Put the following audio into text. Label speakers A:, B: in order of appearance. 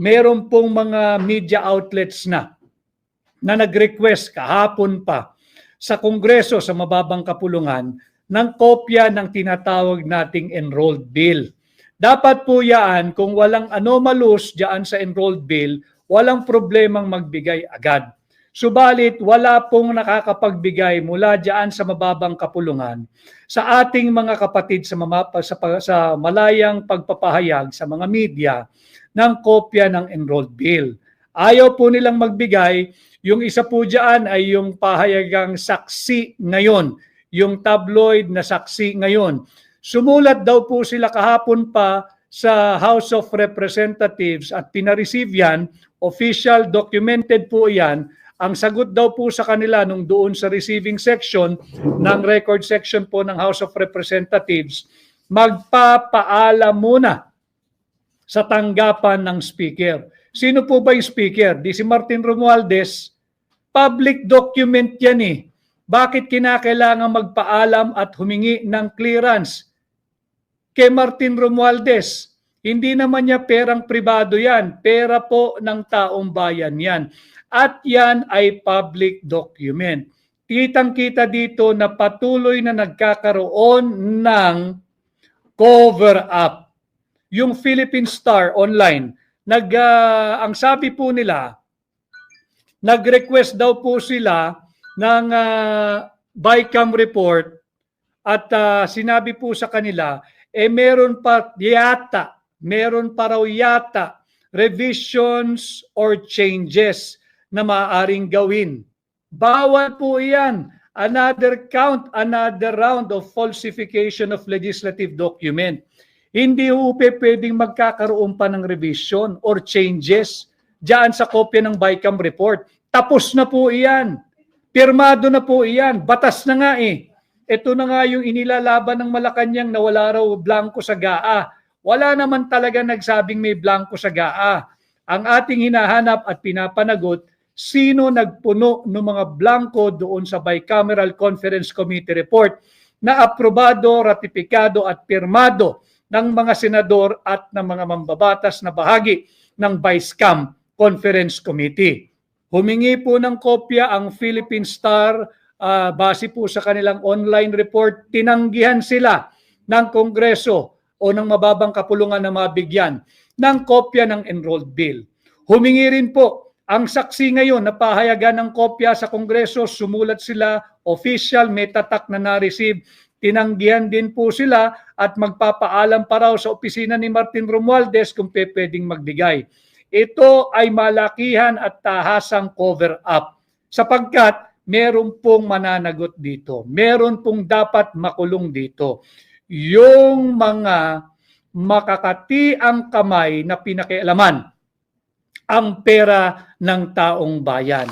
A: meron pong mga media outlets na nag-request kahapon pa sa Kongreso sa mababang kapulungan ng kopya ng tinatawag nating enrolled bill. Dapat po yan, kung walang anomalous dyan sa enrolled bill, walang problemang magbigay agad. Subalit, wala pong nakakapagbigay mula dyan sa mababang kapulungan sa ating mga kapatid sa malayang pagpapahayag sa mga media ng kopya ng enrolled bill. Ayaw po nilang magbigay. Yung isa po dyan ay yung pahayagang saksi ngayon, yung tabloid na saksi ngayon. Sumulat daw po sila kahapon pa sa House of Representatives at pinareceive yan, official documented po yan. Ang sagot daw po sa kanila nung doon sa receiving section ng record section po ng House of Representatives, magpapaalam muna sa tanggapan ng speaker. Sino po ba yung speaker? Di si Martin Romualdez. Public document yan eh. Bakit kinakailangan magpaalam at humingi ng clearance kay Martin Romualdez? Hindi naman niya perang pribado yan. Pera po ng taong bayan yan. At yan ay public document. Kitang-kita dito na patuloy na nagkakaroon ng cover-up. Yung Philippine Star online, ang sabi po nila, nag-request daw po sila ng BICAM report at sinabi po sa kanila, meron pa raw yata revisions or changes na maaaring gawin. Bawal po iyan. Another count, another round of falsification of legislative document. Hindi po pwedeng magkakaroon pa ng revision or changes diyan sa kopya ng BICAM report. Tapos na po iyan. Pirmado na po iyan. Batas na nga eh. Ito na nga yung inilalaban ng Malacanang na wala raw blanco sa GAA. Wala naman talaga nagsabing may blanco sa GAA. Ang ating hinahanap at pinapanagot, sino nagpuno ng mga blanco doon sa Bicameral Conference Committee report na aprobado, ratipikado at pirmado ng mga senador at ng mga mambabatas na bahagi ng BICAM Conference Committee. Humingi po ng kopya ang Philippine Star base po sa kanilang online report. Tinanggihan sila ng Kongreso o ng mababang kapulungan na mabigyan ng kopya ng enrolled bill. Humingi rin po ang saksi ngayon na pahayagan ng kopya sa Kongreso. Sumulat sila, official, may tatak na na-receive. Tinanggihan din po sila at magpapaalam pa raw sa opisina ni Martin Romualdez kung pwedeng magbigay. Ito ay malakihan at tahasang cover-up sapagkat meron pong mananagot dito. Meron pong dapat makulong dito. Yung mga makakatiang kamay na pinakialaman ang pera ng taong bayan.